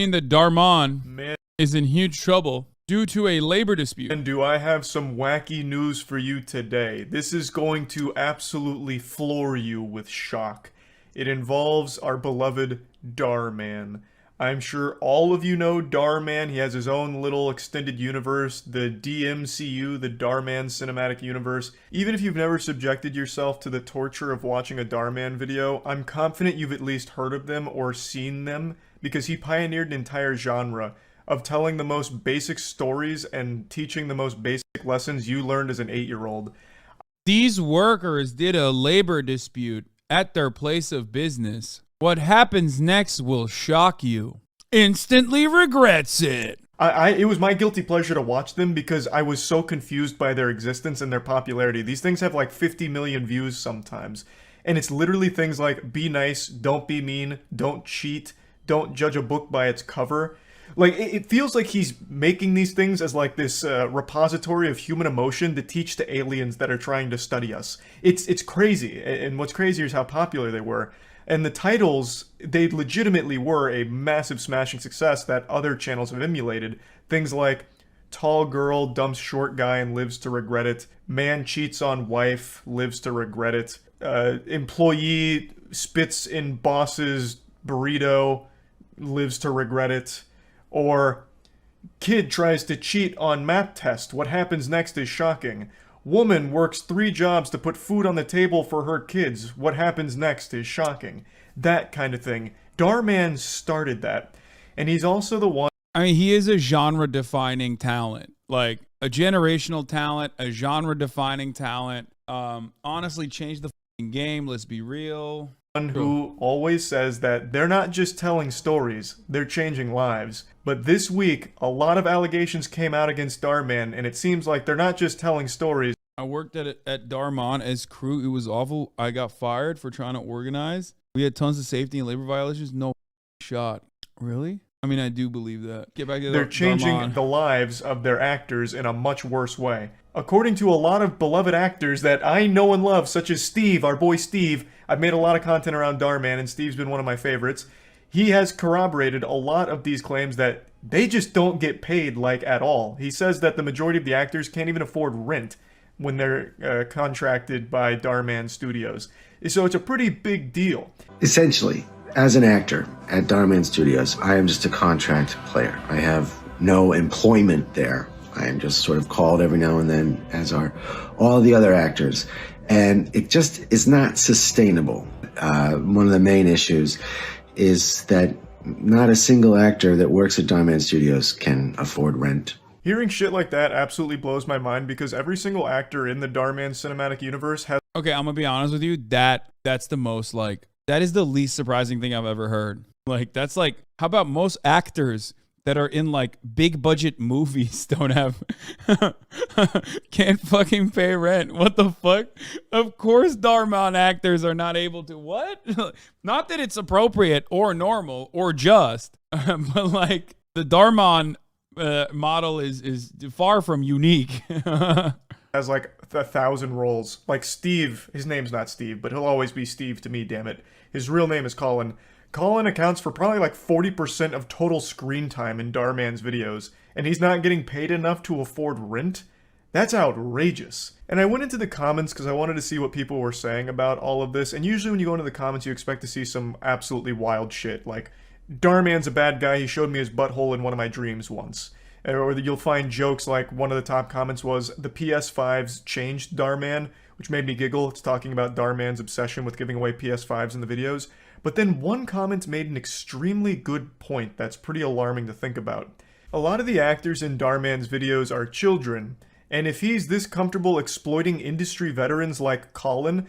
mean that Dhar Mann Man, is in huge trouble due to a labor dispute. and do I have some wacky news for you today? This is going to absolutely floor you with shock. It involves our beloved Dhar Mann. I'm sure all of you know Dhar Mann. He has his own little extended universe, the DMCU, the Dhar Mann Cinematic Universe. Even if you've never subjected yourself to the torture of watching a Dhar Mann video, I'm confident you've at least heard of them or seen them, because he pioneered an entire genre of telling the most basic stories and teaching the most basic lessons you learned as an 8-year-old. These workers did a labor dispute at their place of business. What happens next will shock you. Instantly regrets it. It was my guilty pleasure to watch them because I was so confused by their existence and their popularity. These things have like 50 million views sometimes. And it's literally things like, be nice, don't be mean, don't cheat, don't judge a book by its cover. Like, it feels like he's making these things as like this repository of human emotion to teach to aliens that are trying to study us. It's crazy, and what's crazier is how popular they were. And the titles, they legitimately were a massive smashing success that other channels have emulated. Things like Tall Girl Dumps Short Guy and Lives to Regret It, Man Cheats on Wife, Lives to Regret It, Employee Spits in Boss's Burrito, Lives to Regret It, or Kid Tries to Cheat on Map Test, What Happens Next is Shocking. Woman works 3 jobs to put food on the table for her kids. What happens next is shocking. That kind of thing. Dhar Mann started that. And he's also the one... I mean, he is a genre-defining talent. Like, a generational talent, a genre-defining talent. Honestly, changed the f***ing game, let's be real. Who always says that they're not just telling stories, they're changing lives. But this week, a lot of allegations came out against Dhar Mann, and it seems like they're not just telling stories. I worked at Dhar Mann as crew. It was awful. I got fired for trying to organize. We had tons of safety and labor violations. No shot. Really? I mean, I do believe that. Get back to They're changing the lives of their actors in a much worse way. According to a lot of beloved actors that I know and love, such as Steve, our boy Steve, I've made a lot of content around Dhar Mann, and Steve's been one of my favorites. He has corroborated a lot of these claims that they just don't get paid, like, at all. He says that the majority of the actors can't even afford rent when they're contracted by Dhar Mann Studios. So it's a pretty big deal. Essentially, as an actor at Dhar Mann Studios, I am just a contract player. I have no employment there. I am just sort of called every now and then, as are all the other actors. And it just is not sustainable. One of the main issues is that not a single actor that works at Dhar Mann Studios can afford rent. Hearing shit like that absolutely blows my mind because every single actor in the Dhar Mann Cinematic Universe has... Okay, I'm gonna be honest with you. That's the most, like, that is the least surprising thing I've ever heard. Like, that's like, how about most actors that are in like big budget movies don't have can't fucking pay rent? What the fuck? Of course Dhar Mann actors are not able to. What? Not that it's appropriate or normal or just, but like the Dhar Mann model is far from unique. Has like 1,000 roles. Like Steve, his name's not Steve, but he'll always be Steve to me, damn it. His real name is Colin. Colin accounts for probably like 40% of total screen time in Dhar Mann's videos, and he's not getting paid enough to afford rent? That's outrageous. And I went into the comments because I wanted to see what people were saying about all of this, and usually when you go into the comments you expect to see some absolutely wild shit, like, Dhar Mann's a bad guy, he showed me his butthole in one of my dreams once. Or you'll find jokes like, one of the top comments was, the PS5s changed Dhar Mann, which made me giggle. It's talking about Dhar Mann's obsession with giving away PS5s in the videos. But then one comment made an extremely good point that's pretty alarming to think about. A lot of the actors in Dhar Mann's videos are children, and if he's this comfortable exploiting industry veterans like Colin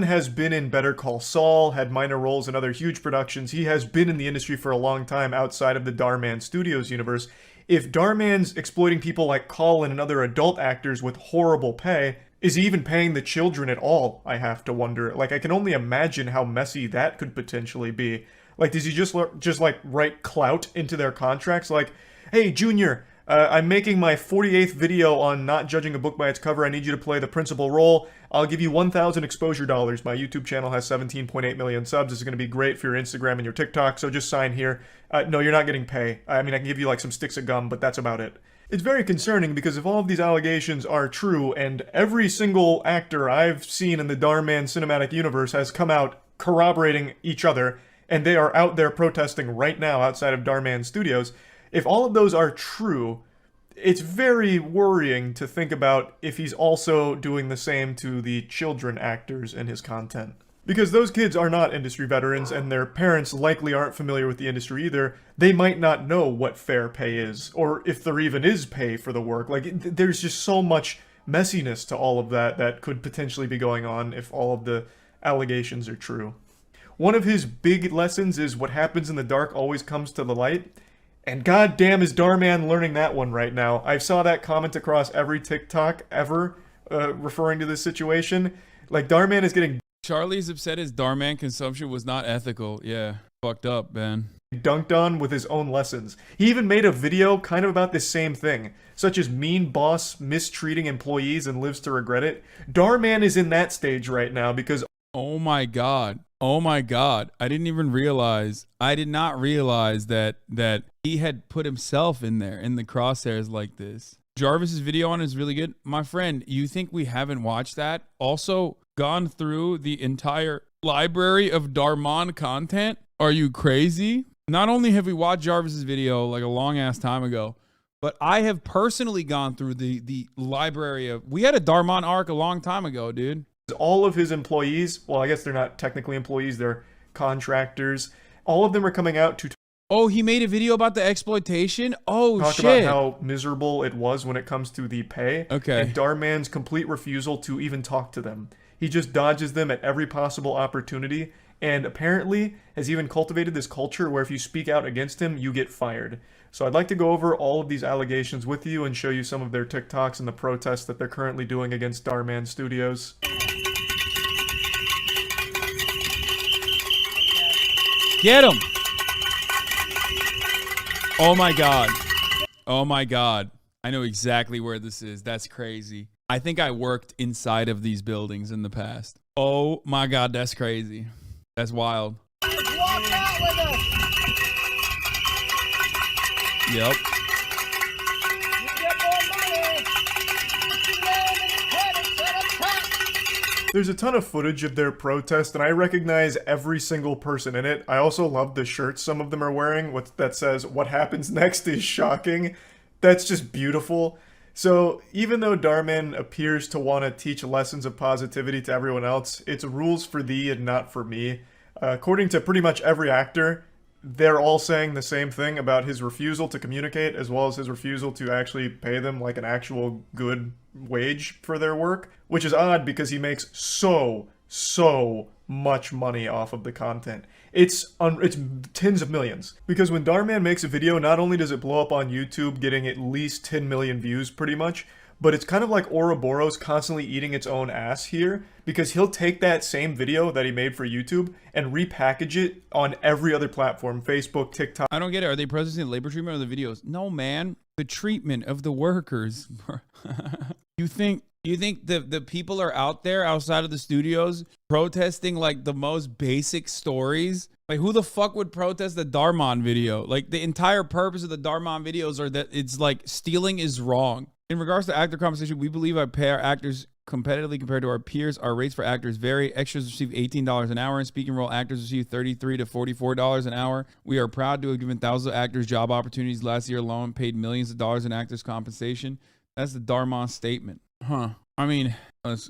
has been in Better Call Saul, had minor roles in other huge productions, he has been in the industry for a long time outside of the Dhar Mann Studios universe. If Dhar Mann's exploiting people like Colin and other adult actors with horrible pay, is he even paying the children at all, I have to wonder. Like, I can only imagine how messy that could potentially be. Like, does he just like, write clout into their contracts? Like, hey, Junior, I'm making my 48th video on not judging a book by its cover. I need you to play the principal role. I'll give you 1,000 exposure dollars. My YouTube channel has 17.8 million subs. This is going to be great for your Instagram and your TikTok, so just sign here. No, you're not getting pay. I mean, I can give you like some sticks of gum, but that's about it. It's very concerning because if all of these allegations are true, and every single actor I've seen in the Dhar Mann cinematic universe has come out corroborating each other, and they are out there protesting right now outside of Dhar Mann Studios, if all of those are true, it's very worrying to think about if he's also doing the same to the children actors in his content. Because those kids are not industry veterans, and their parents likely aren't familiar with the industry either. They might not know what fair pay is, or if there even is pay for the work. Like, there's just so much messiness to all of that that could potentially be going on if all of the allegations are true. One of his big lessons is what happens in the dark always comes to the light. And goddamn is Dhar Mann learning that one right now. I saw that comment across every TikTok ever referring to this situation. Like, Dhar Mann is getting Charlie's upset his Dhar Mann consumption was not ethical. Yeah, fucked up, man. dunked on with his own lessons. He even made a video kind of about this same thing, such as mean boss mistreating employees and lives to regret it. Dhar Mann is in that stage right now because oh my god. Oh my god. I didn't even realize. I did not realize that he had put himself in there in the crosshairs like this. Jarvis's video on it is really good. My friend, you think we haven't watched that? Also gone through the entire library of Dhar Mann content? Are you crazy? Not only have we watched Jarvis's video like a long ass time ago, but I have personally gone through the library of, we had a Dhar Mann arc a long time ago, dude. all of his employees, well, I guess they're not technically employees, they're contractors. All of them are coming out to oh, he made a video about the exploitation? Oh, talk shit. about how miserable it was when it comes to the pay. Okay. And Dhar Mann's complete refusal to even talk to them. He just dodges them at every possible opportunity, and apparently has even cultivated this culture where if you speak out against him, you get fired. So I'd like to go over all of these allegations with you and show you some of their TikToks and the protests that they're currently doing against Dhar Mann Studios. Get him. Oh my god. Oh my god. I know exactly where this is. That's crazy. I think I worked inside of these buildings in the past. Oh my god, that's crazy. That's wild. Yep. There's a ton of footage of their protest, and I recognize every single person in it. I also love the shirts some of them are wearing that says, "What happens next is shocking." That's just beautiful. So even though Dhar Mann appears to want to teach lessons of positivity to everyone else, it's rules for thee and not for me. According to pretty much every actor, they're all saying the same thing about his refusal to communicate, as well as his refusal to actually pay them like an actual good wage for their work, which is odd because he makes so much money off of the content. It's tens of millions. Because when Dhar Mann makes a video, not only does it blow up on YouTube, getting at least 10 million views pretty much, but it's kind of like Ouroboros constantly eating its own ass here, because he'll take that same video that he made for YouTube and repackage it on every other platform, Facebook, TikTok. I don't get it. Are they protesting the labor treatment of the videos? No, man. The treatment of the workers. You think the people are out there outside of the studios protesting like the most basic stories? Like, who the fuck would protest the Dhar Mann video? Like, the entire purpose of the Dhar Mann videos are that it's like stealing is wrong. In regards to actor compensation, we believe I pay our actors competitively compared to our peers. Our rates for actors vary. Extras receive $18 an hour, and speaking role actors receive $33 to $44 an hour. We are proud to have given thousands of actors job opportunities last year alone, paid millions of dollars in actors compensation. That's the Dhar Mann statement. Huh. I mean,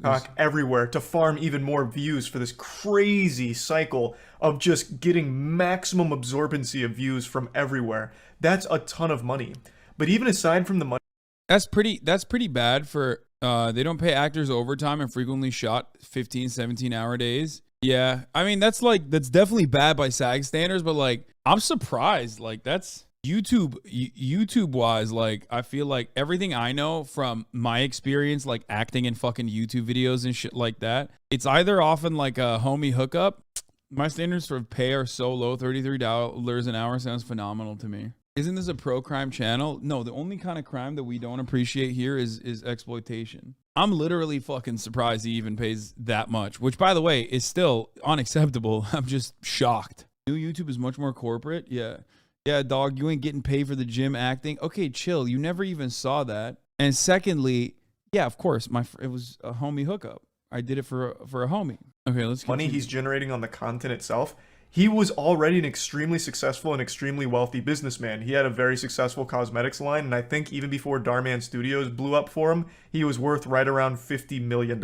talk everywhere to farm even more views for this crazy cycle of just getting maximum absorbency of views from everywhere. That's a ton of money. But even aside from the money, that's pretty bad for they don't pay actors overtime and frequently shot 15, 17-hour days. Yeah. I mean, that's definitely bad by SAG standards, but like, I'm surprised. Like, that's YouTube wise, like, I feel like everything I know from my experience, like acting in fucking YouTube videos and shit like that, it's either often like a homie hookup. My standards for pay are so low. $33 an hour sounds phenomenal to me. Isn't this a pro-crime channel? No, the only kind of crime that we don't appreciate here is exploitation. I'm literally fucking surprised he even pays that much, which, by the way, is still unacceptable. I'm just shocked. New YouTube is much more corporate. Yeah. Yeah, dog, you ain't getting paid for the gym acting. Okay, chill. You never even saw that. And secondly, yeah, of course, it was a homie hookup. I did it for a homie. Okay, let's continue. Money he's generating on the content itself. He was already an extremely successful and extremely wealthy businessman. He had a very successful cosmetics line, and I think even before Dhar Mann Studios blew up for him, he was worth right around $50 million.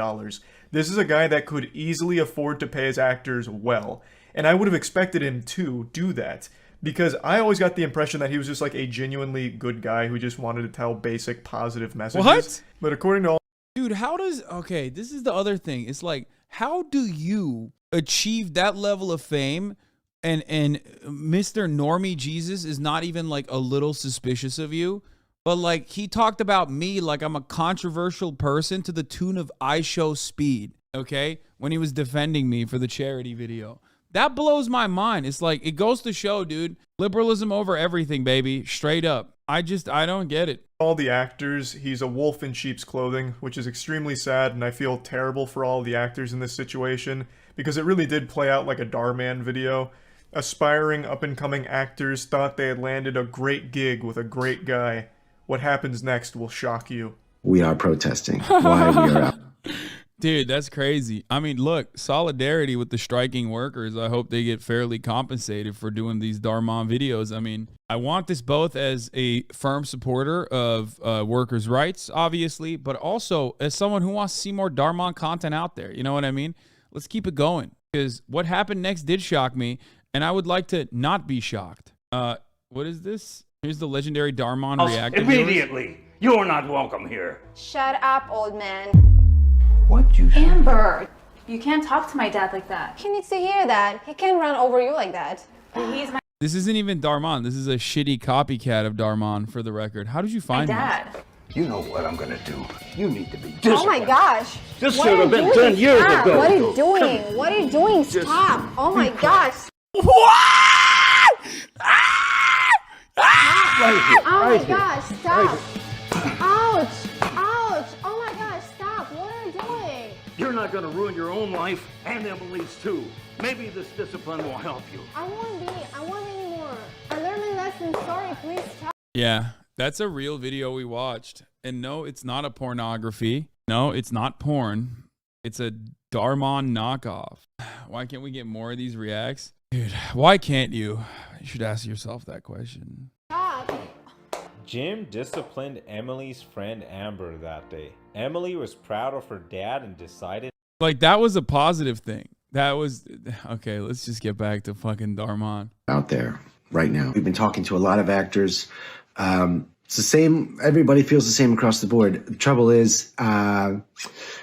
This is a guy that could easily afford to pay his actors well, and I would have expected him to do that, because I always got the impression that he was just like a genuinely good guy who just wanted to tell basic positive messages. What? But according to all... Dude, okay, this is the other thing. It's like, how do you achieve that level of fame and Mr. Normie Jesus is not even like a little suspicious of you? But like, he talked about me like I'm a controversial person to the tune of I Show Speed, okay? When he was defending me for the charity video. That blows my mind. It's like, it goes to show, dude, liberalism over everything, baby. Straight up. I don't get it. All the actors, he's a wolf in sheep's clothing, which is extremely sad, and I feel terrible for all the actors in this situation, because it really did play out like a Dhar Mann video. Aspiring up-and-coming actors thought they had landed a great gig with a great guy. What happens next will shock you. We are protesting. Why we are out. Dude, that's crazy. I mean, look, solidarity with the striking workers. I hope they get fairly compensated for doing these Dhar Mann videos. I mean, I want this both as a firm supporter of workers' rights, obviously, but also as someone who wants to see more Dhar Mann content out there. You know what I mean? Let's keep it going, because what happened next did shock me, and I would like to not be shocked. What is this? Here's the legendary Dhar Mann reactor. Immediately! You're not welcome here. Shut up, old man. What you say? Amber, you can't talk to my dad like that. He needs to hear that. He can't run over you like that. He's my This isn't even Dhar Mann. This is a shitty copycat of Dhar Mann, for the record. How did you find dad. You know what I'm gonna do. You need to be disciplined. Oh my gosh. This What should are have been you 10 doing? years Stop. ago. What are you doing? What are you doing? Stop. Oh my gosh. What? Right here. Oh right my here. gosh. Stop. Ouch. Ouch. Oh my gosh. Stop. What are you doing? You're not gonna ruin your own life and Emily's too. Maybe this discipline will help you. I won't anymore. I learned my lesson. Sorry. Please stop. Yeah, that's a real video we watched. And no, it's not a pornography. No, it's not porn. It's a Dhar Mann knockoff. Why can't we get more of these reacts? Dude, why can't you? You should ask yourself that question. Stop. Jim disciplined Emily's friend Amber that day. Emily was proud of her dad and decided... Like, that was a positive thing. That was... Okay, let's just get back to fucking Dhar Mann. Out there right now. We've been talking to a lot of actors. It's the same. Everybody feels the same across the board. The trouble is,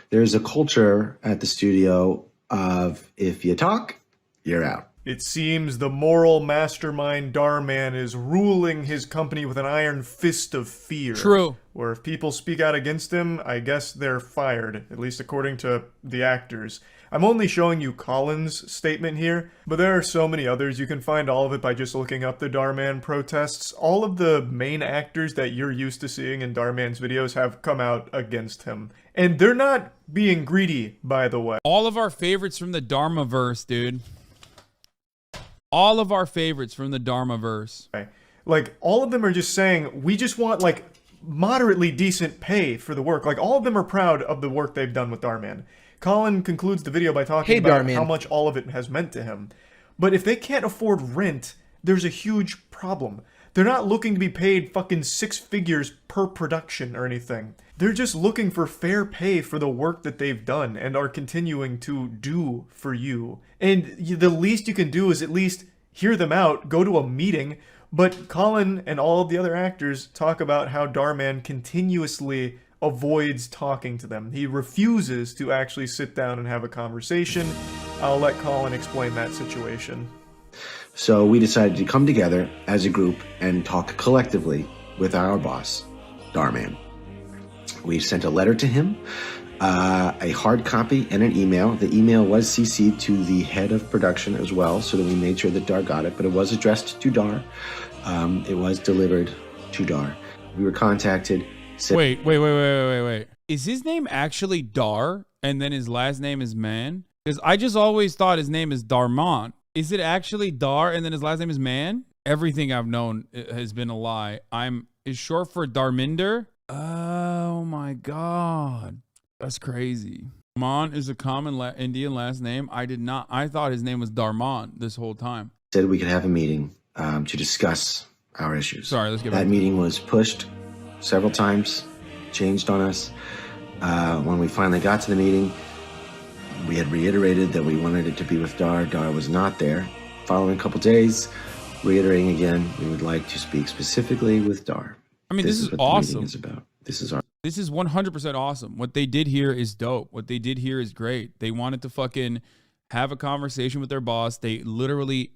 there's a culture at the studio of if you talk, you're out. It seems the moral mastermind Dhar Mann is ruling his company with an iron fist of fear. True. Where if people speak out against him, I guess they're fired, at least according to the actors. I'm only showing you Colin's statement here, but there are so many others. You can find all of it by just looking up the Dhar Mann protests. All of the main actors that you're used to seeing in Dhar Mann's videos have come out against him. And they're not being greedy, by the way. All of our favorites from the Dharmaverse, dude. All of our favorites from the Dharmaverse. Like, all of them are just saying, we just want, like, moderately decent pay for the work. Like, all of them are proud of the work they've done with Dhar Mann. Colin concludes the video by talking about how much all of it has meant to him. But if they can't afford rent, there's a huge problem. They're not looking to be paid fucking 6 figures per production or anything. They're just looking for fair pay for the work that they've done and are continuing to do for you. And the least you can do is at least hear them out, go to a meeting. But Colin and all of the other actors talk about how Dhar Mann continuously avoids talking to them. He refuses to actually sit down and have a conversation. I'll let Colin explain that situation. So we decided to come together as a group and talk collectively with our boss, Dhar Mann. We sent a letter to him, a hard copy and an email. The email was CC'd to the head of production as well, so that we made sure that Dhar got it, but it was addressed to Dhar. It was delivered to Dhar. We were contacted. Wait. is his name actually Dhar and then his last name is Mann? Because I just always thought his name is Dhar Mann. Is it actually Dhar and then his last name is Mann? Everything I've known has been a lie. Is short for Dharminder. Oh my God. That's crazy. Mann is a common Indian last name. I thought his name was Dhar Mann this whole time. Said we could have a meeting to discuss our issues. Sorry, let's get back that to meeting was pushed several times, changed on us. When we finally got to the meeting, we had reiterated that we wanted it to be with Dhar. Dhar was not there. Following a couple days, reiterating again, we would like to speak specifically with Dhar. I mean, this is what awesome. the meeting is about. This is 100% awesome. What they did here is dope. What they did here is great. They wanted to fucking have a conversation with their boss. They literally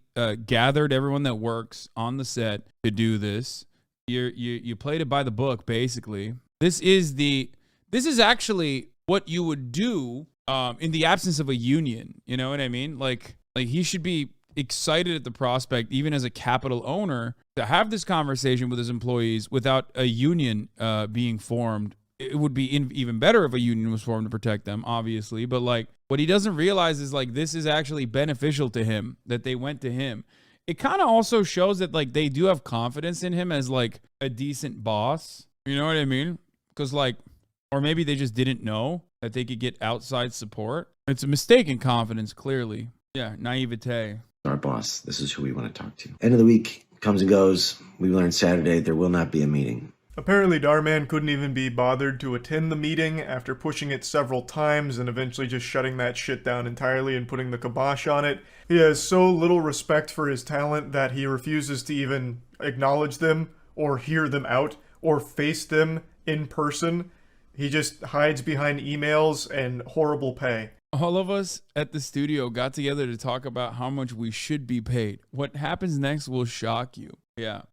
gathered everyone that works on the set to do this. You played it by the book, basically. This is actually what you would do in the absence of a union. You know what I mean? Like he should be excited at the prospect, even as a capital owner, to have this conversation with his employees without a union being formed. It would be even better if a union was formed to protect them, obviously. But like, what he doesn't realize is like, this is actually beneficial to him that they went to him. It kind of also shows that like they do have confidence in him as like a decent boss. You know what I mean? Because like, or maybe they just didn't know that they could get outside support. It's a mistaken confidence, clearly. Yeah, naivete. our boss. This is who we want to talk to. End of the week comes and goes. We learned Saturday there will not be a meeting. Apparently Dhar Mann couldn't even be bothered to attend the meeting after pushing it several times and eventually just shutting that shit down entirely and putting the kibosh on it. He has so little respect for his talent that he refuses to even acknowledge them or hear them out or face them in person. He just hides behind emails and horrible pay. All of us at the studio got together to talk about how much we should be paid. What happens next will shock you. Yeah.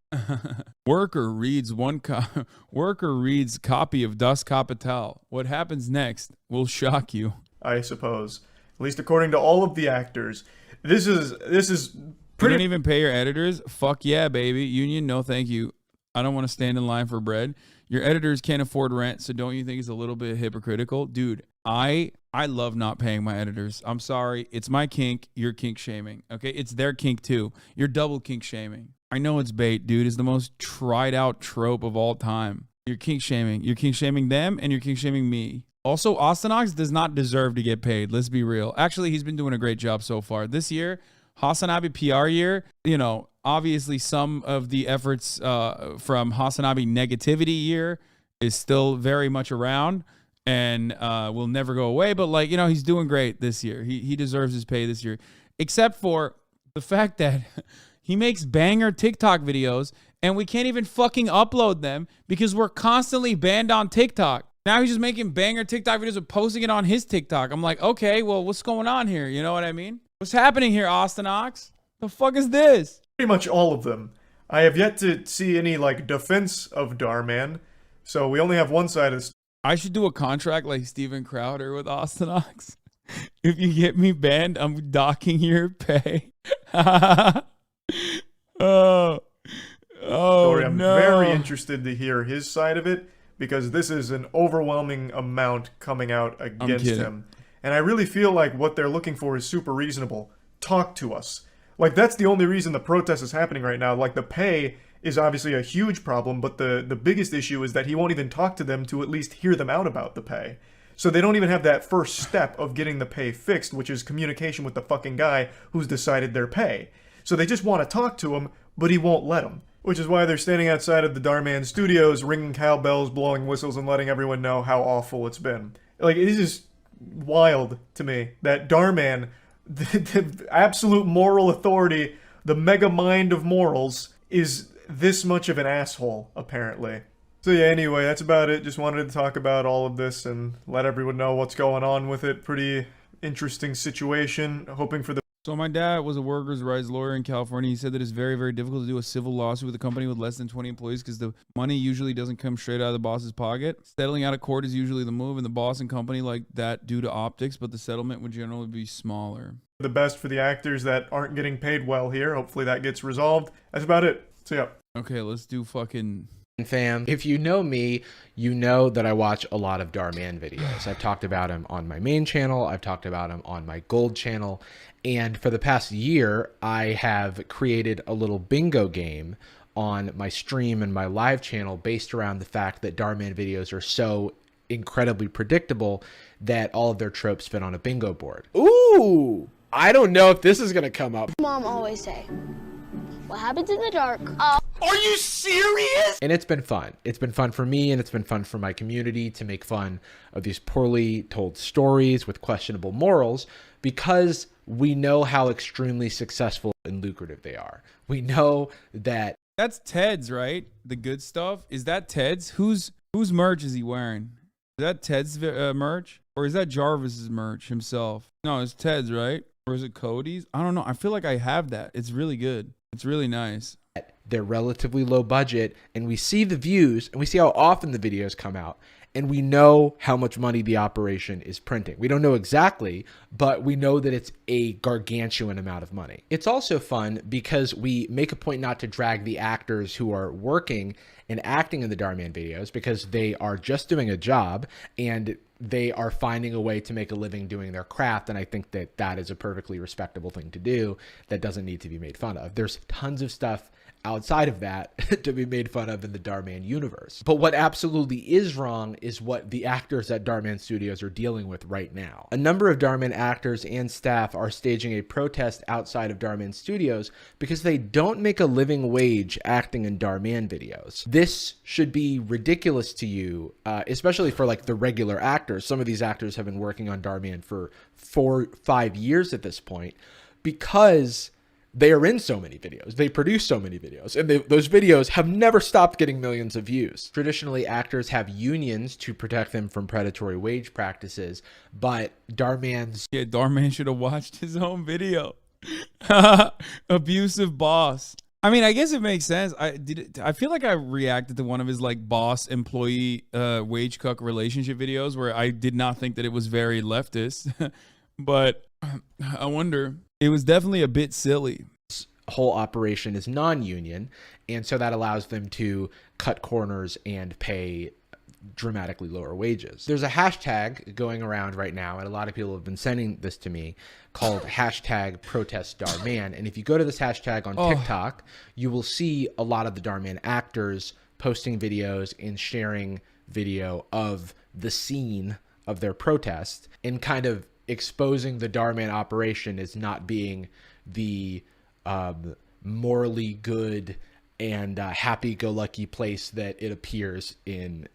Worker reads copy of Das Kapital. What happens next will shock you. I suppose. At least according to all of the actors. This is pretty... You don't even pay your editors? Fuck yeah, baby. Union, no thank you. I don't want to stand in line for bread. Your editors can't afford rent, so don't you think it's a little bit hypocritical? Dude, I love not paying my editors. I'm sorry. It's my kink. You're kink shaming. Okay? It's their kink too. You're double kink shaming. I know it's bait, dude. It's the most tried out trope of all time. You're kink shaming. You're kink shaming them and you're kink shaming me. Also, HasanAbi does not deserve to get paid. Let's be real. Actually, he's been doing a great job so far. This year, HasanAbi PR year, you know, obviously some of the efforts from HasanAbi negativity year is still very much around and will never go away. But like, you know, he's doing great this year. He deserves his pay this year, except for the fact that he makes banger TikTok videos and we can't even fucking upload them because we're constantly banned on TikTok. Now he's just making banger TikTok videos and posting it on his TikTok. I'm like, okay, well, what's going on here? You know what I mean? What's happening here, Austin Ox? The fuck is this? Pretty much all of them. I have yet to see any, like, defense of Dhar Mann, so we only have one side of the... I should do a contract like Steven Crowder with Austin Ox. If you get me banned, I'm docking your pay. Oh, story. I'm no. very interested to hear his side of it, because this is an overwhelming amount coming out against him. And I really feel like what they're looking for is super reasonable. Talk to us. Like, that's the only reason the protest is happening right now. Like, the pay is obviously a huge problem, but the biggest issue is that he won't even talk to them to at least hear them out about the pay. So they don't even have that first step of getting the pay fixed, which is communication with the fucking guy who's decided their pay. So they just want to talk to him, but he won't let them. Which is why they're standing outside of the Dhar Mann studios, ringing cowbells, blowing whistles, and letting everyone know how awful it's been. Like, it is just wild to me that Dhar Mann, the absolute moral authority, the mega mind of morals, is this much of an asshole, apparently. So yeah, anyway, that's about it. Just wanted to talk about all of this and let everyone know what's going on with it. Pretty interesting situation. Hoping for the... So my dad was a workers' rights lawyer in California. He said that it's very, very difficult to do a civil lawsuit with a company with less than 20 employees because the money usually doesn't come straight out of the boss's pocket. Settling out of court is usually the move, and the boss and company like that due to optics, but the settlement would generally be smaller. The best for the actors that aren't getting paid well here. Hopefully that gets resolved. That's about it. So yeah. Okay, let's do fucking... Fam, if you know me, you know that I watch a lot of Dhar Mann videos. I've talked about him on my main channel. I've talked about him on my gold channel. And for the past year, I have created a little bingo game on my stream and my live channel based around the fact that Dhar Mann videos are so incredibly predictable that all of their tropes fit on a bingo board. Ooh, I don't know if this is going to come up. Mom always say, what happens in the dark? Are you serious? And it's been fun. It's been fun for me, and it's been fun for my community to make fun of these poorly told stories with questionable morals, because we know how extremely successful and lucrative they are. We know that. That's Ted's, right? The good stuff. Is that Ted's? Whose merch is he wearing? Is that Ted's merch? Or is that Jarvis's merch himself? No, it's Ted's, right? Or is it Cody's? I don't know. I feel like I have that. It's really good. It's really nice. They're relatively low budget, and we see the views, and we see how often the videos come out, and we know how much money the operation is printing. We don't know exactly, but we know that it's a gargantuan amount of money. It's also fun because we make a point not to drag the actors who are working and acting in the Dhar Mann videos, because they are just doing a job and they are finding a way to make a living doing their craft. And I think that that is a perfectly respectable thing to do that doesn't need to be made fun of. There's tons of stuff outside of that to be made fun of in the Dhar Mann universe. But what absolutely is wrong is what the actors at Dhar Mann Studios are dealing with right now. A number of Dhar Mann actors and staff are staging a protest outside of Dhar Mann Studios because they don't make a living wage acting in Dhar Mann videos. This should be ridiculous to you, especially for like the regular actors. Some of these actors have been working on Dhar Mann for 4-5 years at this point, because they are in so many videos. They produce so many videos, and those videos have never stopped getting millions of views. Traditionally, actors have unions to protect them from predatory wage practices, but Dhar Mann should have watched his own video. Abusive boss. I mean, I guess it makes sense. I feel like I reacted to one of his like boss employee wage cuck relationship videos where I did not think that it was very leftist, but I wonder. It was definitely a bit silly. This whole operation is non-union, and so that allows them to cut corners and pay dramatically lower wages. There's a hashtag going around right now, and a lot of people have been sending this to me, called hashtag protest Dhar Mann. And if you go to this hashtag on TikTok, you will see a lot of the Dhar Mann actors posting videos and sharing video of the scene of their protest, and kind of exposing the Dhar Mann operation as not being the morally good and happy-go-lucky place that it appears in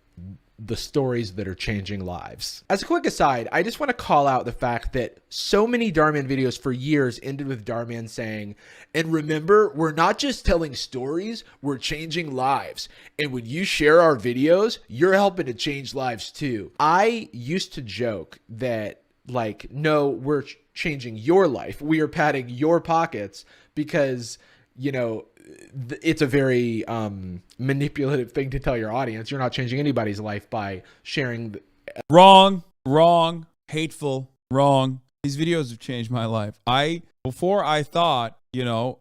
the stories that are changing lives. As a quick aside, I just want to call out the fact that so many Dhar Mann videos for years ended with Dhar Mann saying, and remember, we're not just telling stories, we're changing lives. And when you share our videos, you're helping to change lives too. I used to joke that, like, no, we're changing your life. We are padding your pockets because, you know, it's a very manipulative thing to tell your audience. You're not changing anybody's life by sharing. Wrong, hateful, wrong. These videos have changed my life. Before I thought, you know,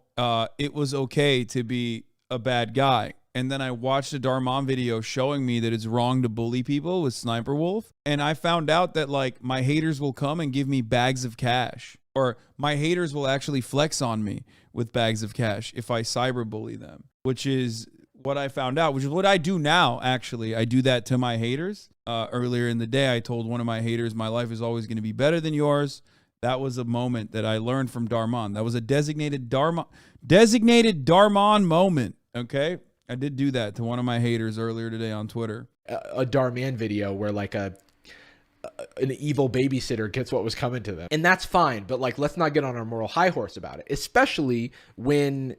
it was okay to be a bad guy. And then I watched a Dhar Mann video showing me that it's wrong to bully people with Sniper Wolf. And I found out that, like, my haters will come and give me bags of cash. Or my haters will actually flex on me with bags of cash if I cyberbully them. Which is what I found out, which is what I do now, actually. I do that to my haters. Earlier in the day, I told one of my haters, my life is always going to be better than yours. That was a moment that I learned from Dhar Mann. That was a designated Dhar Mann moment, okay? I did do that to one of my haters earlier today on Twitter. A Dhar Mann video where like an evil babysitter gets what was coming to them. And that's fine, but like, let's not get on our moral high horse about it, especially when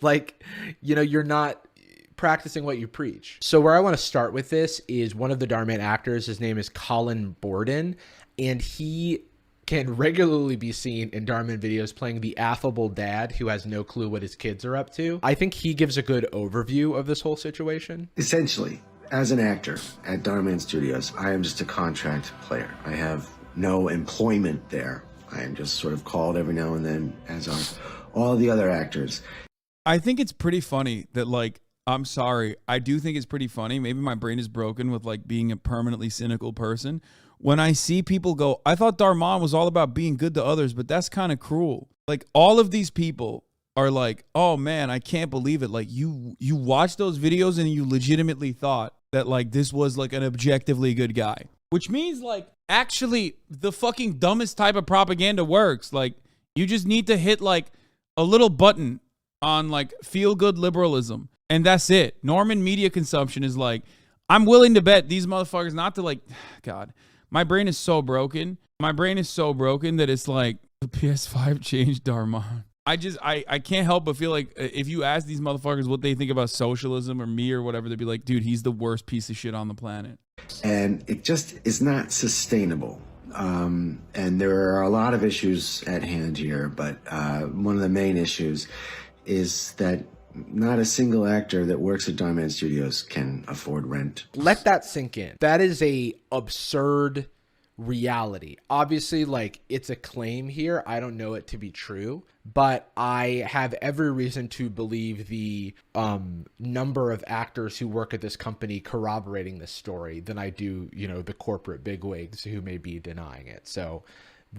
like, you know, you're not practicing what you preach. So where I want to start with this is one of the Dhar Mann actors. His name is Colin Borden, and he can regularly be seen in Dhar Mann videos playing the affable dad who has no clue what his kids are up to. I think he gives a good overview of this whole situation. Essentially, as an actor at Dhar Mann Studios, I am just a contract player. I have no employment there. I am just sort of called every now and then, as are all the other actors. I think it's pretty funny that, like, I'm sorry. I do think it's pretty funny. Maybe my brain is broken with like being a permanently cynical person. When I see people go, I thought Dhar Mann was all about being good to others, but that's kind of cruel. Like all of these people are like, oh man, I can't believe it. Like you watched those videos and you legitimately thought that like this was like an objectively good guy, which means like actually the fucking dumbest type of propaganda works. Like you just need to hit like a little button on like feel good liberalism. And that's it. Norman media consumption is like, I'm willing to bet these motherfuckers not to like, God, my brain is so broken. My brain is so broken that it's like the PS5 changed Dhar Mann. I can't help but feel like if you ask these motherfuckers what they think about socialism or me or whatever, they'd be like, dude, he's the worst piece of shit on the planet. And it just is not sustainable. And there are a lot of issues at hand here, but one of the main issues is that not a single actor that works at Dhar Mann Studios can afford rent. Let that sink in. That is a absurd reality. Obviously, like, it's a claim here. I don't know it to be true, but I have every reason to believe the number of actors who work at this company corroborating this story than I do, you know, the corporate bigwigs who may be denying it. So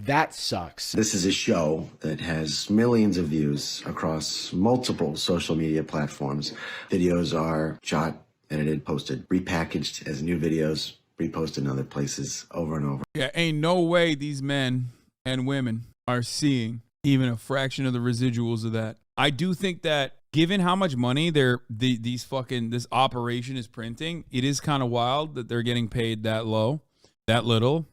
that sucks. This is a show that has millions of views across multiple social media platforms. Videos are shot, edited, posted, repackaged as new videos, reposted in other places over and over. Yeah, ain't no way these men and women are seeing even a fraction of the residuals of that. I do think that given how much money this operation is printing, it is kind of wild that they're getting paid that low, that little.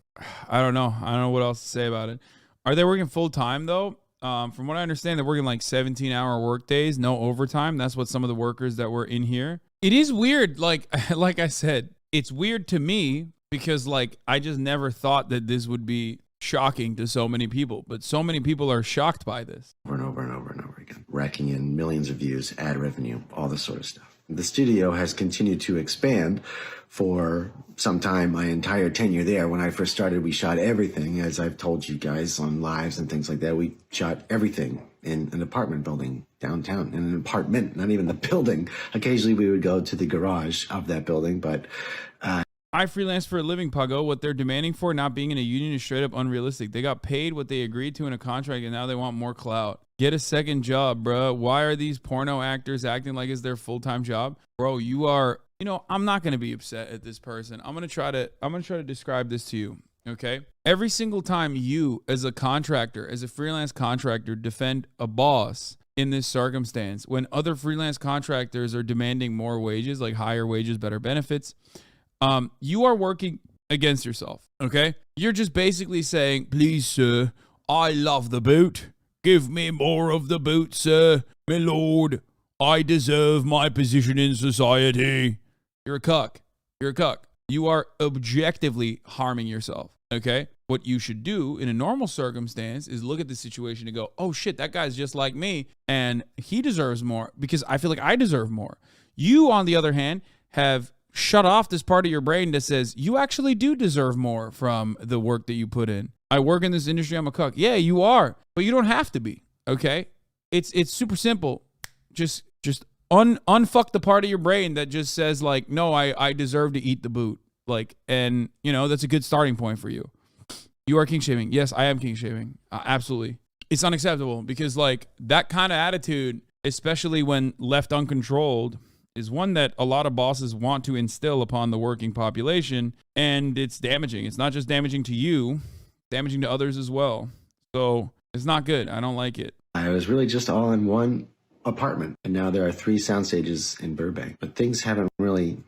I don't know. I don't know what else to say about it. Are they working full time though? From what I understand, they're working like 17-hour work days, no overtime. That's what some of the workers that were in here. It is weird. Like I said, it's weird to me because like I just never thought that this would be shocking to so many people, but so many people are shocked by this. Over and over and over and over again, racking in millions of views, ad revenue, all this sort of stuff. The studio has continued to expand for some time. My entire tenure there, when I first started, we shot everything. As I've told you guys on lives and things like that, we shot everything in an apartment building downtown, in an apartment, not even the building. Occasionally we would go to the garage of that building, but I freelance for a living, Pago. What they're demanding for not being in a union is straight up unrealistic. They got paid what they agreed to in a contract, and now they want more clout. Get a second job, bro. Why are these porno actors acting like it's their full-time job? Bro, you are, you know, I'm not going to be upset at this person. I'm going to try to describe this to you, okay? Every single time you, as a contractor, as a freelance contractor, defend a boss in this circumstance, when other freelance contractors are demanding more wages, like higher wages, better benefits, you are working against yourself, okay? You're just basically saying, please, sir, I love the boot. Give me more of the boot, sir. My lord, I deserve my position in society. You're a cuck. You're a cuck. You are objectively harming yourself, okay? What you should do in a normal circumstance is look at the situation and go, oh shit, that guy's just like me and he deserves more because I feel like I deserve more. You, on the other hand, have shut off this part of your brain that says you actually do deserve more from the work that you put in. I work in this industry, I'm a cuck. Yeah, you are, but you don't have to be, okay? It's super simple. Just unfuck the part of your brain that just says like, no, I deserve to eat the boot. Like, and you know, that's a good starting point for you. You are king shaming. Yes, I am king shaming. Absolutely. It's unacceptable because like that kind of attitude, especially when left uncontrolled, is one that a lot of bosses want to instill upon the working population, and it's damaging. It's not just damaging to you, damaging to others as well. So it's not good. I don't like it. I was really just all in one apartment, and now there are 3 sound stages in Burbank, but things haven't really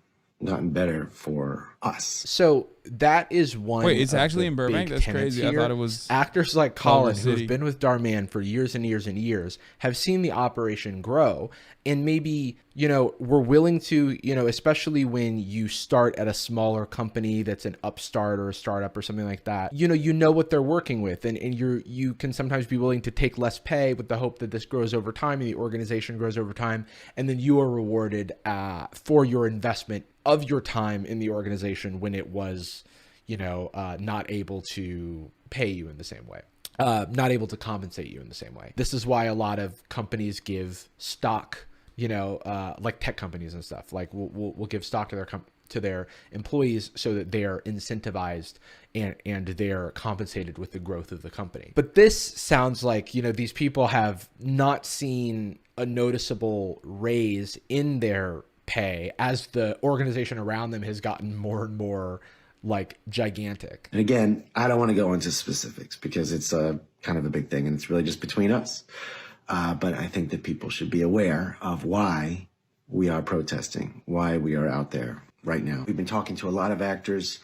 gotten better for us. So that is one. Wait, it's actually in Burbank? That's crazy. Here. I thought it was actors like Colin, City. who've been with Dhar Mann for years and years and years, have seen the operation grow, and maybe, you know, we're willing to, you know, especially when you start at a smaller company that's an upstart or a startup or something like that, you know what they're working with, and you can sometimes be willing to take less pay with the hope that this grows over time and the organization grows over time, and then you are rewarded for your investment of your time in the organization when it was, you know, not able to pay you in the same way, not able to compensate you in the same way. This is why a lot of companies give stock like tech companies and stuff. Like we'll give stock to their employees so that they are incentivized and they're compensated with the growth of the company. But this sounds like, these people have not seen a noticeable raise in their pay as the organization around them has gotten more and more like gigantic. And again, I don't want to go into specifics because it's a kind of a big thing and it's really just between us. But I think that people should be aware of why we are protesting, why we are out there right now. We've been talking to a lot of actors.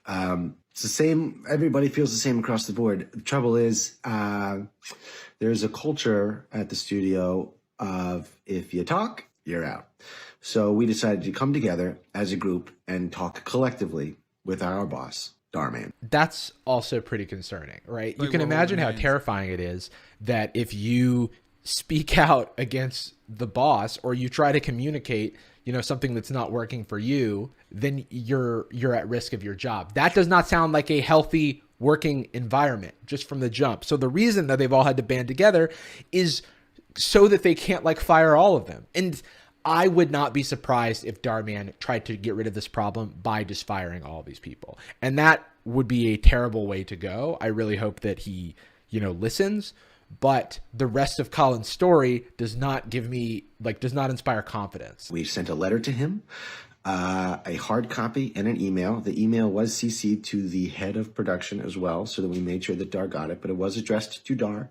It's the same. Everybody feels the same across the board. The trouble is, there's a culture at the studio of if you talk, you're out. So we decided to come together as a group and talk collectively with our boss, Dhar Mann. That's also pretty concerning, right? You can imagine how terrifying it is that if you speak out against the boss or you try to communicate, something that's not working for you, then you're at risk of your job. That does not sound like a healthy working environment just from the jump. So the reason that they've all had to band together is so that they can't fire all of them. And I would not be surprised if Dhar Mann tried to get rid of this problem by just firing all of these people. And that would be a terrible way to go. I really hope that he, listens. But the rest of Colin's story does not inspire confidence. We sent a letter to him, a hard copy and an email. The email was CC'd to the head of production as well, so that we made sure that Dhar got it, but it was addressed to Dhar.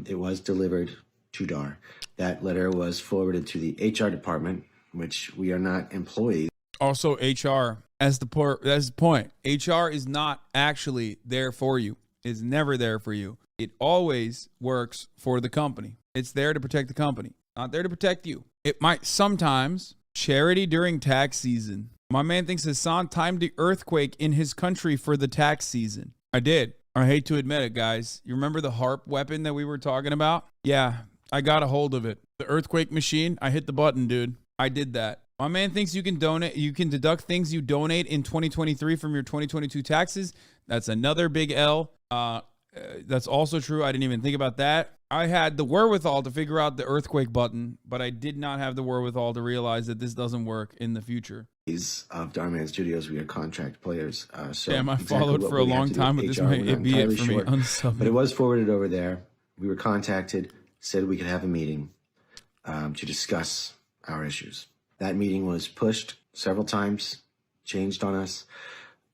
It was delivered to Dhar. That letter was forwarded to the HR department, which we are not employees. Also, HR, as the point, HR is not actually there for you. It's never there for you. It always works for the company. It's there to protect the company, not there to protect you. It might sometimes charity during tax season. My man thinks Hasan timed the earthquake in his country for the tax season. I did. I hate to admit it, guys. You remember the HARP weapon that we were talking about? Yeah, I got a hold of it. The earthquake machine, I hit the button, dude. I did that. My man thinks you can deduct things you donate in 2023 from your 2022 taxes. That's another big L. That's also true. I didn't even think about that. I had the wherewithal to figure out the earthquake button, but I did not have the wherewithal to realize that this doesn't work in the future. Of Dhar Mann Studios, we are contract players. So damn, I followed for a long time, but this might be it for me. But it was forwarded over there. We were contacted, said we could have a meeting to discuss our issues. That meeting was pushed several times, changed on us.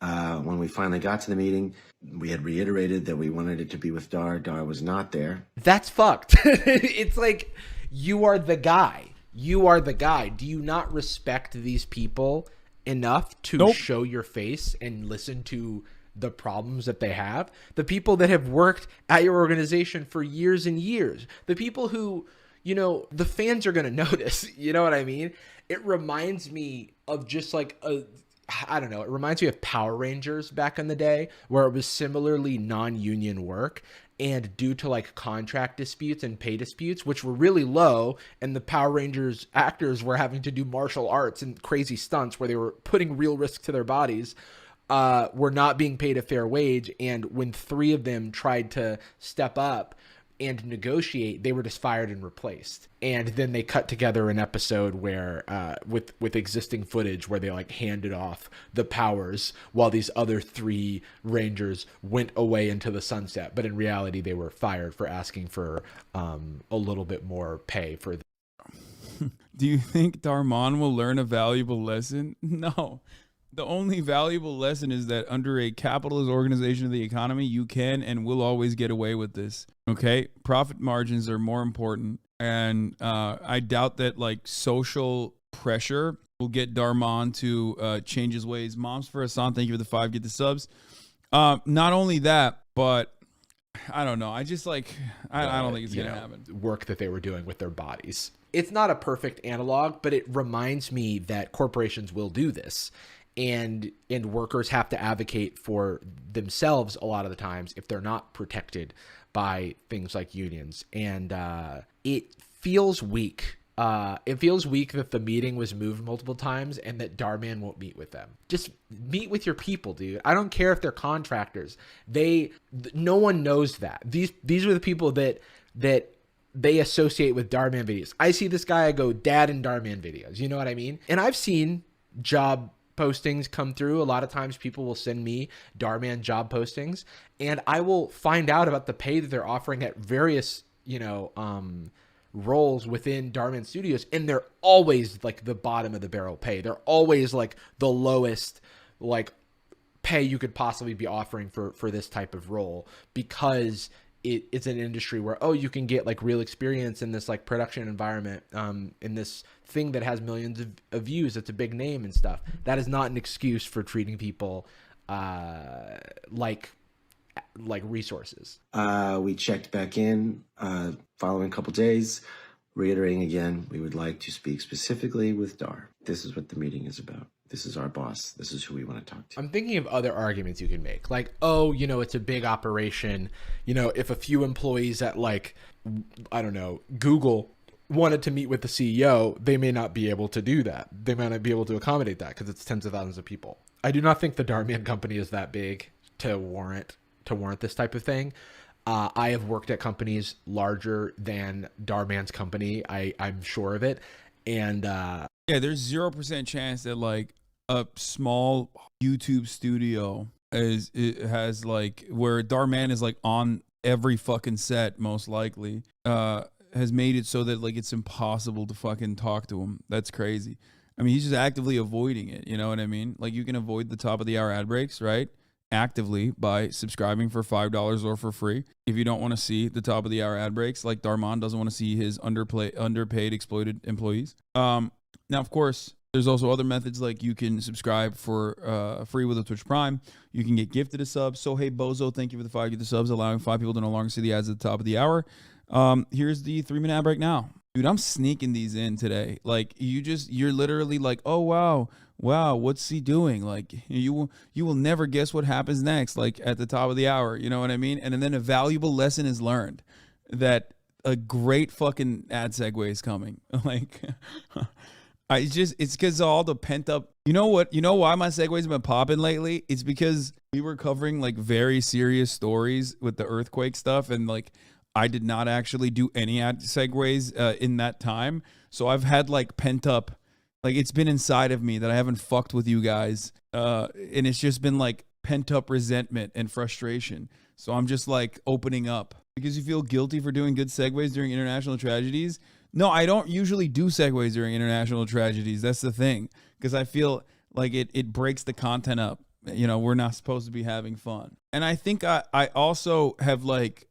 When we finally got to the meeting, we had reiterated that we wanted it to be with Dhar. Dhar was not there. That's fucked. It's like, you are the guy. You are the guy. Do you not respect these people enough to show your face and listen to the problems that they have? The people that have worked at your organization for years and years. The people who, the fans are going to notice. You know what I mean? It reminds me of just like I don't know. It reminds me of Power Rangers back in the day, where it was similarly non-union work, and due to contract disputes and pay disputes, which were really low, and the Power Rangers actors were having to do martial arts and crazy stunts where they were putting real risk to their bodies, were not being paid a fair wage. And when 3 of them tried to step up and negotiate, they were just fired and replaced. And then they cut together an episode where with existing footage where they handed off the powers while these other 3 Rangers went away into the sunset. But in reality, they were fired for asking for a little bit more pay for Do you think Dhar Mann will learn a valuable lesson? No. The only valuable lesson is that under a capitalist organization of the economy, you can and will always get away with this. Okay? Profit margins are more important. And I doubt that social pressure will get Dhar Mann to change his ways. Moms for Hasan, thank you for the 5, get the subs. Not only that, but I don't know. I just I don't think it's going to happen. Work that they were doing with their bodies. It's not a perfect analog, but it reminds me that corporations will do this. And workers have to advocate for themselves a lot of the times if they're not protected by things like unions. And it feels weak. It feels weak that the meeting was moved multiple times and that Dhar Mann won't meet with them. Just meet with your people, dude. I don't care if they're contractors. No one knows that. These are the people that they associate with Dhar Mann videos. I see this guy, I go, dad in Dhar Mann videos. You know what I mean? And I've seen job postings come through. A lot of times people will send me Dhar Mann job postings, and I will find out about the pay that they're offering at various, roles within Dhar Mann Studios, and they're always like the bottom of the barrel pay. They're always like the lowest like pay you could possibly be offering for this type of role, because it's an industry where, oh, you can get like real experience in this like production environment, in this thing that has millions of views. It's a big name and stuff. That is not an excuse for treating people like resources. We checked back in following a couple days, reiterating again, we would like to speak specifically with Dhar. This is what the meeting is about. This is our boss. This is who we want to talk to. I'm thinking of other arguments you can make. Like, oh, it's a big operation. If a few employees at like, I don't know, Google wanted to meet with the CEO, they may not be able to do that. They might not be able to accommodate that because it's tens of thousands of people. I do not think the Dhar Mann company is that big to warrant this type of thing. I have worked at companies larger than Dhar Mann's company. I'm sure of it. And yeah, there's 0% chance that like a small YouTube studio has like where Dhar Mann is like on every fucking set, most likely, has made it so that like it's impossible to fucking talk to him. That's crazy. I mean, he's just actively avoiding it. You know what I mean? Like, you can avoid the top of the hour ad breaks, right? Actively by subscribing for $5 or for free. If you don't want to see the top of the hour ad breaks, like Dhar Mann doesn't want to see his underpaid, exploited employees. Now, of course, there's also other methods, like you can subscribe for free with a Twitch Prime. You can get gifted a sub. So, hey, Bozo, thank you for the 5 gifted subs, allowing 5 people to no longer see the ads at the top of the hour. Here's the 3-minute ad break now. Dude, I'm sneaking these in today. Like, you're literally like, oh, wow, what's he doing? Like, you will never guess what happens next, like at the top of the hour. You know what I mean? And then a valuable lesson is learned that a great fucking ad segue is coming. Like, it's because all the pent up. You know what? You know why my segues have been popping lately? It's because we were covering like very serious stories with the earthquake stuff, and like I did not actually do any ad segues in that time. So I've had like pent up, like it's been inside of me that I haven't fucked with you guys, and it's just been like pent up resentment and frustration. So I'm just like opening up. Because you feel guilty for doing good segues during international tragedies? No, I don't usually do segues during international tragedies. That's the thing. Because I feel like it breaks the content up. You know, we're not supposed to be having fun. And I think I also have like,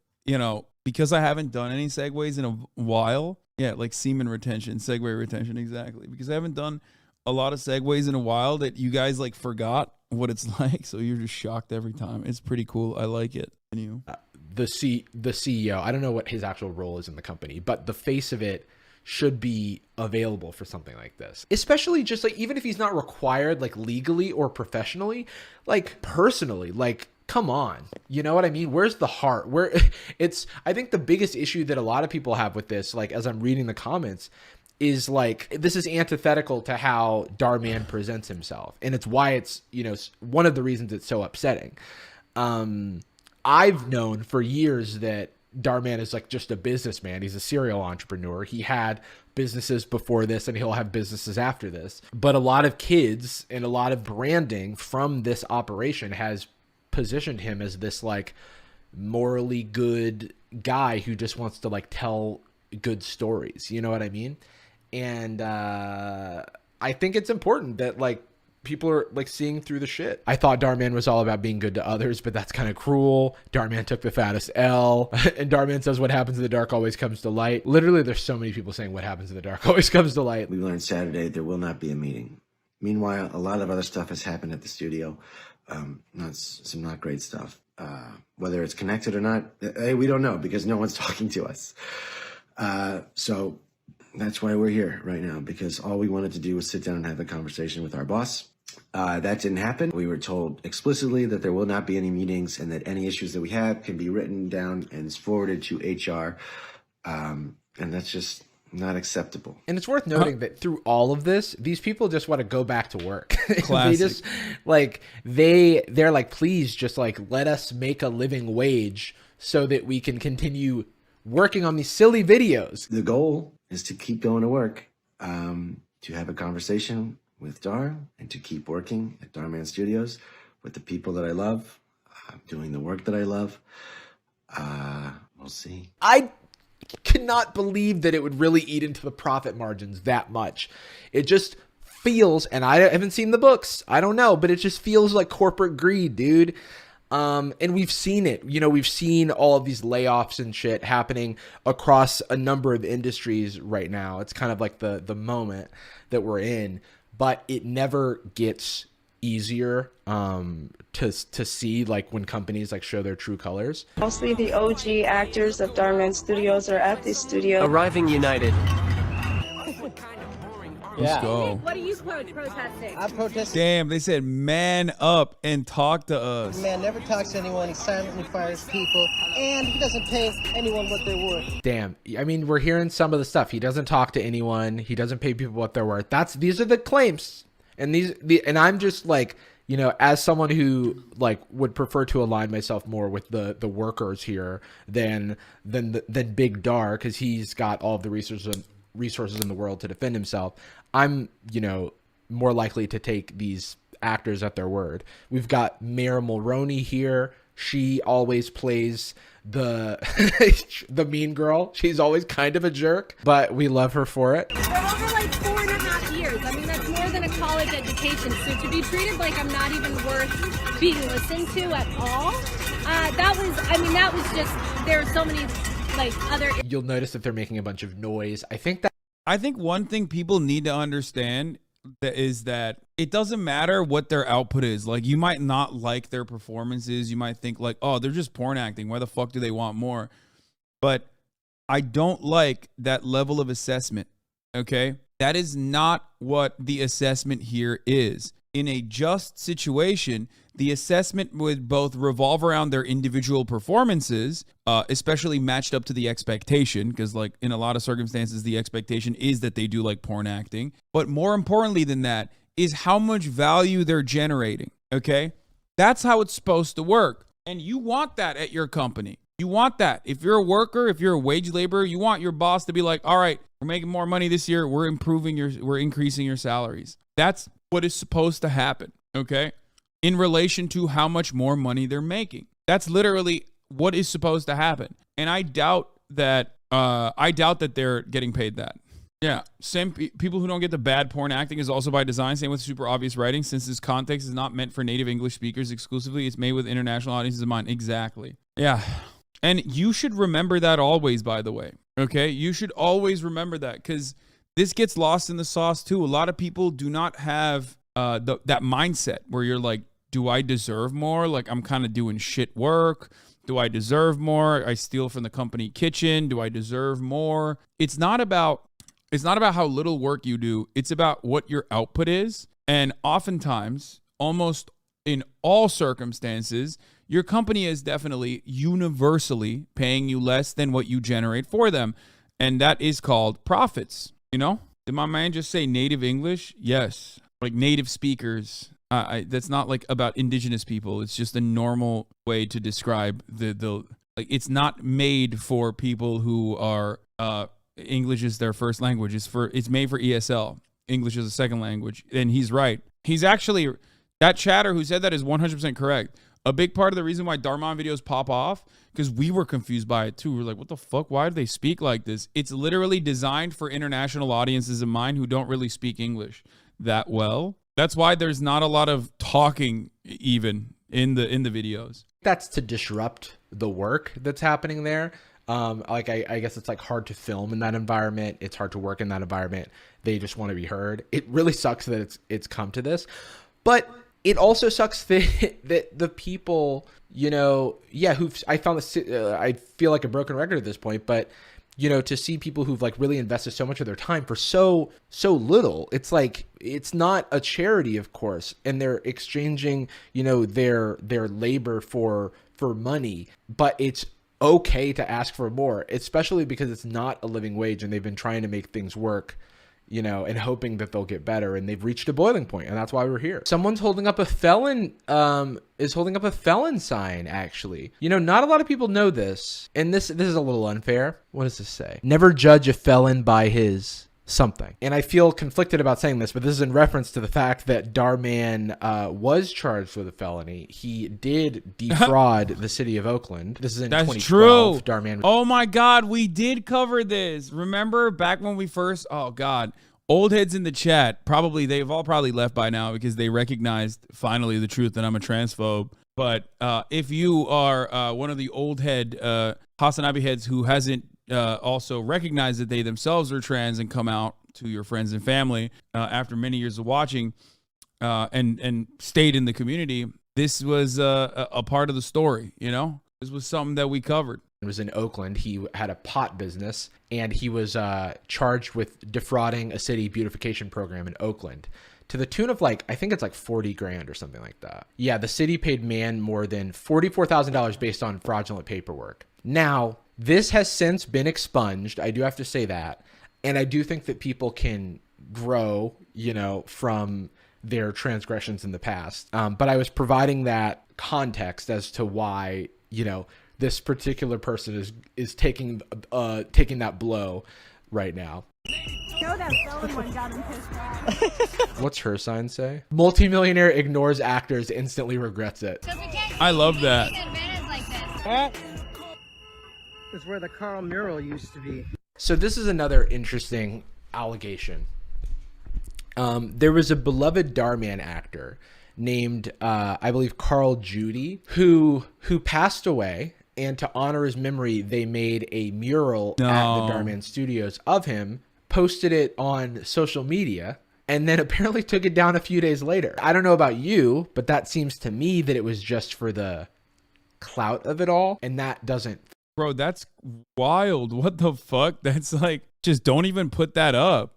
because I haven't done any segues in a while. Yeah, like semen retention, segue retention, exactly. Because I haven't done a lot of segues in a while that you guys like forgot what it's like. So you're just shocked every time. It's pretty cool. I like it. And you? The CEO, I don't know what his actual role is in the company, but the face of it should be available for something like this. Especially just like, even if he's not required like legally or professionally, like personally, like come on, you know what I mean? Where's the heart? I think the biggest issue that a lot of people have with this, like as I'm reading the comments, is like, this is antithetical to how Dhar Mann presents himself. And it's why it's, one of the reasons it's so upsetting. I've known for years that Dhar Mann is like just a businessman. He's a serial entrepreneur. He had businesses before this and he'll have businesses after this. But a lot of kids and a lot of branding from this operation has positioned him as this like morally good guy who just wants to like tell good stories. You know what I mean? And I think it's important that like people are like seeing through the shit. I thought Dhar Mann was all about being good to others, but that's kind of cruel. Dhar Mann took the fattest L. And Dhar Mann says what happens in the dark always comes to light. Literally, there's so many people saying what happens in the dark always comes to light. We learned Saturday there will not be a meeting. Meanwhile, a lot of other stuff has happened at the studio. Some not great stuff. Whether it's connected or not, we don't know because no one's talking to us. So that's why we're here right now, because all we wanted to do was sit down and have a conversation with our boss. That didn't happen. We were told explicitly that there will not be any meetings and that any issues that we have can be written down and forwarded to HR. And that's just not acceptable. And it's worth noting that through all of this, these people just want to go back to work. Classic. They just like, they're like, please just like, let us make a living wage so that we can continue working on these silly videos. The goal is to keep going to work, to have a conversation with Dhar, and to keep working at Dhar Mann Studios with the people that I love, doing the work that I love. We'll see. I cannot believe that it would really eat into the profit margins that much. It just feels, and I haven't seen the books, I don't know, but it just feels like corporate greed, dude. And we've seen it. You know, we've seen all of these layoffs and shit happening across a number of industries right now. It's kind of like the moment that we're in, but it never gets easier to see, like, when companies like show their true colors. Mostly the OG actors of Dhar Mann Studios are at this studio. Arriving united. Let's go. What are you protesting? I'm protesting. Damn, they said man up and talk to us. Man never talks to anyone. He silently fires people, and he doesn't pay anyone what they're worth. Damn. I mean, we're hearing some of the stuff. He doesn't talk to anyone. He doesn't pay people what they're worth. These are the claims. And and I'm just like, you know, as someone who like would prefer to align myself more with the workers here than Big Dhar, because he's got all of the resources in the world to defend himself. I'm, you know, more likely to take these actors at their word. We've got Mayor Mulroney here. She always plays the the mean girl. She's always kind of a jerk, but we love her for it. For over like 4.5 years. I mean, that's more than a college education. So to be treated like I'm not even worth being listened to at all, that was just, there are so many like other. You'll notice that they're making a bunch of noise. I think one thing people need to understand is that it doesn't matter what their output is. Like, you might not like their performances. You might think like, oh, they're just porn acting. Why the fuck do they want more? But I don't like that level of assessment. Okay? That is not what the assessment here is. In a just situation, the assessment would both revolve around their individual performances, especially matched up to the expectation, because like in a lot of circumstances, the expectation is that they do like porn acting. But more importantly than that is how much value they're generating, okay? That's how it's supposed to work. And you want that at your company. You want that. If you're a worker, if you're a wage laborer, you want your boss to be like, all right, we're making more money this year. We're increasing your salaries. That's what is supposed to happen, okay? In relation to how much more money they're making. That's literally what is supposed to happen. And I doubt that they're getting paid that. Yeah, same people who don't get the bad porn acting is also by design. Same with super obvious writing. Since this context is not meant for native English speakers exclusively, it's made with international audiences in mind. Exactly. Yeah. And you should remember that always, by the way. Okay? You should always remember that, because this gets lost in the sauce too. A lot of people do not have that mindset where you're like, do I deserve more? Like, I'm kind of doing shit work. Do I deserve more? I steal from the company kitchen. Do I deserve more? It's not about how little work you do. It's about what your output is. And oftentimes, almost in all circumstances, your company is definitely universally paying you less than what you generate for them. And that is called profits. You know? Did my man just say native English? Yes. Like native speakers. That's not like about indigenous people. It's just a normal way to describe the like, it's not made for people who are English is their first language. It's made for ESL. English is a second language. And he's right. He's actually, that chatter who said that is 100% correct. A big part of the reason why Dhar Mann videos pop off, because we were confused by it too. We're like, what the fuck? Why do they speak like this? It's literally designed for international audiences of mine who don't really speak English that well. That's why there's not a lot of talking even in the videos. That's to disrupt the work that's happening there. Like I guess it's like hard to film in that environment. It's hard to work in that environment. They just want to be heard. It really sucks that it's come to this, but it also sucks that the people, you know, yeah, I found this, I feel like a broken record at this point, but you know, to see people who've like really invested so much of their time for so little, it's like, it's not a charity, of course, and they're exchanging, you know, their labor for money, but it's okay to ask for more, especially because it's not a living wage and they've been trying to make things work, you know, and hoping that they'll get better. And they've reached a boiling point, and that's why we're here. Someone's holding up a felon, is holding up a felon sign, actually. You know, not a lot of people know this, and this is a little unfair. What does this say? Never judge a felon by his something. And I feel conflicted about saying this, but this is in reference to the fact that Dhar Mann was charged with a felony. He did defraud the city of Oakland. This is in 2012. True. Dhar Mann. Oh my God, we did cover this. Remember back when we first, oh God, old heads in the chat, they've all probably left by now because they recognized finally the truth that I'm a transphobe. But if you are one of the old head HasanAbi heads who hasn't also recognize that they themselves are trans and come out to your friends and family after many years of watching and stayed in the community, this was a part of the story, you know? This was something that we covered. It was in Oakland. He had a pot business, and he was charged with defrauding a city beautification program in Oakland to the tune of like, I think it's like 40 grand or something like that. Yeah, the city paid Mann more than $44,000 based on fraudulent paperwork. Now, this has since been expunged. I do have to say that. And I do think that people can grow, you know, from their transgressions in the past. But I was providing that context as to why, you know, this particular person is taking that blow right now. Know that felon one got him pissed off. What's her sign say? Multimillionaire ignores actors, instantly regrets it. I love that. Is where the Carl mural used to be. So this is another interesting allegation. There was a beloved Dhar Mann actor named, I believe, Carl Judy, who passed away. And to honor his memory, they made a mural at the Dhar Mann studios of him, posted it on social media, and then apparently took it down a few days later. I don't know about you, but that seems to me that it was just for the clout of it all, and that doesn't. Bro, that's wild. What the fuck? That's like, just don't even put that up.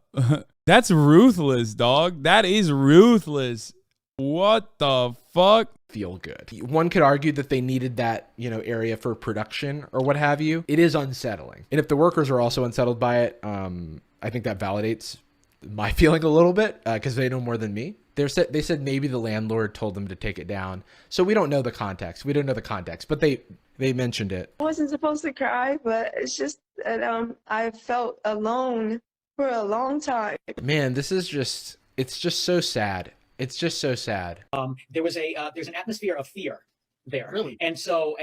That's ruthless, dog. That is ruthless. What the fuck? Feel good. One could argue that they needed that, you know, area for production or what have you. It is unsettling. And if the workers are also unsettled by it, I think that validates my feeling a little bit because they know more than me. They said maybe the landlord told them to take it down. So we don't know the context. We don't know the context, but they mentioned it. I wasn't supposed to cry, but it's just that I felt alone for a long time. Man, this is just, it's just so sad. It's just so sad. There's an atmosphere of fear there. Really? And so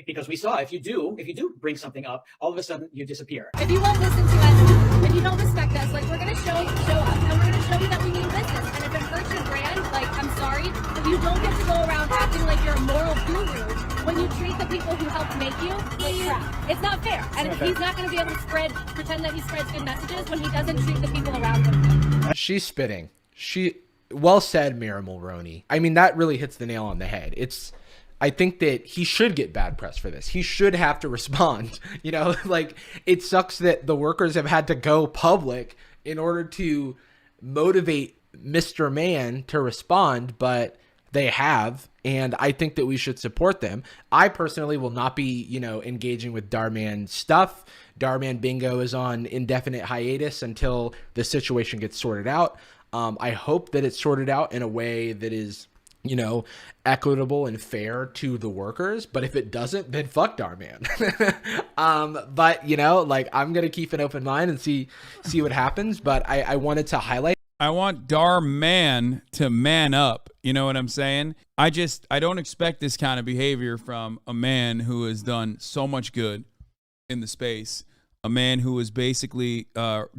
because we saw if you do bring something up, all of a sudden you disappear. If you won't listen to us, if you don't respect us, like we're gonna show up and we're gonna show you that we mean business. And if it hurts your brand, like I'm sorry, but you don't get to go around acting like you're a moral guru when you treat the people who helped make you like crap. It's not fair. And he's not gonna be able to pretend that he spreads good messages when he doesn't treat the people around him. She's spitting. Well said, Mira Mulroney. I mean, that really hits the nail on the head. I think that he should get bad press for this. He should have to respond. You know, like, it sucks that the workers have had to go public in order to motivate Mr. Mann to respond, but they have, and I think that we should support them. I personally will not be, you know, engaging with Dhar Mann stuff. Dhar Mann Bingo is on indefinite hiatus until the situation gets sorted out. I hope that it's sorted out in a way that is, you know, equitable and fair to the workers. But if it doesn't, then fuck Dhar Mann. But, you know, like, I'm going to keep an open mind and see what happens. But I wanted to highlight. I want Dhar Mann to man up. You know what I'm saying? I don't expect this kind of behavior from a man who has done so much good in the space. A man who has basically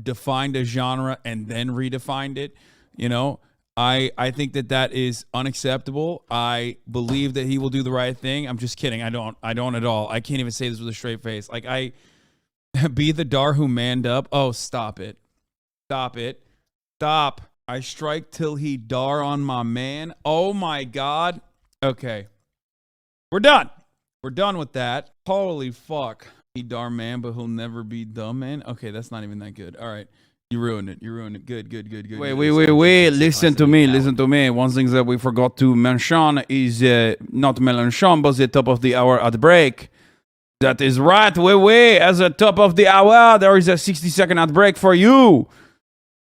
defined a genre and then redefined it. You know, I think that is unacceptable. I believe that he will do the right thing. I'm just kidding. I don't at all. I can't even say this with a straight face. Like, I be the Dhar who manned up. Oh, stop it. Stop it. Stop. I strike till he Dhar on my man. Oh my God. Okay. We're done. We're done with that. Holy fuck. He Dhar man, but he'll never be dumb man. Okay, that's not even that good. All right. You ruined it. You ruined it. Good. Wait. Listen to me. One thing that we forgot to mention is not Mélenchon, but the top of the hour ad break. That is right. Wait. As a top of the hour, there is a 60-second ad break for you.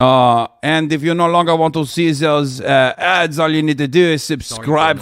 And if you no longer want to see those ads, all you need to do is subscribe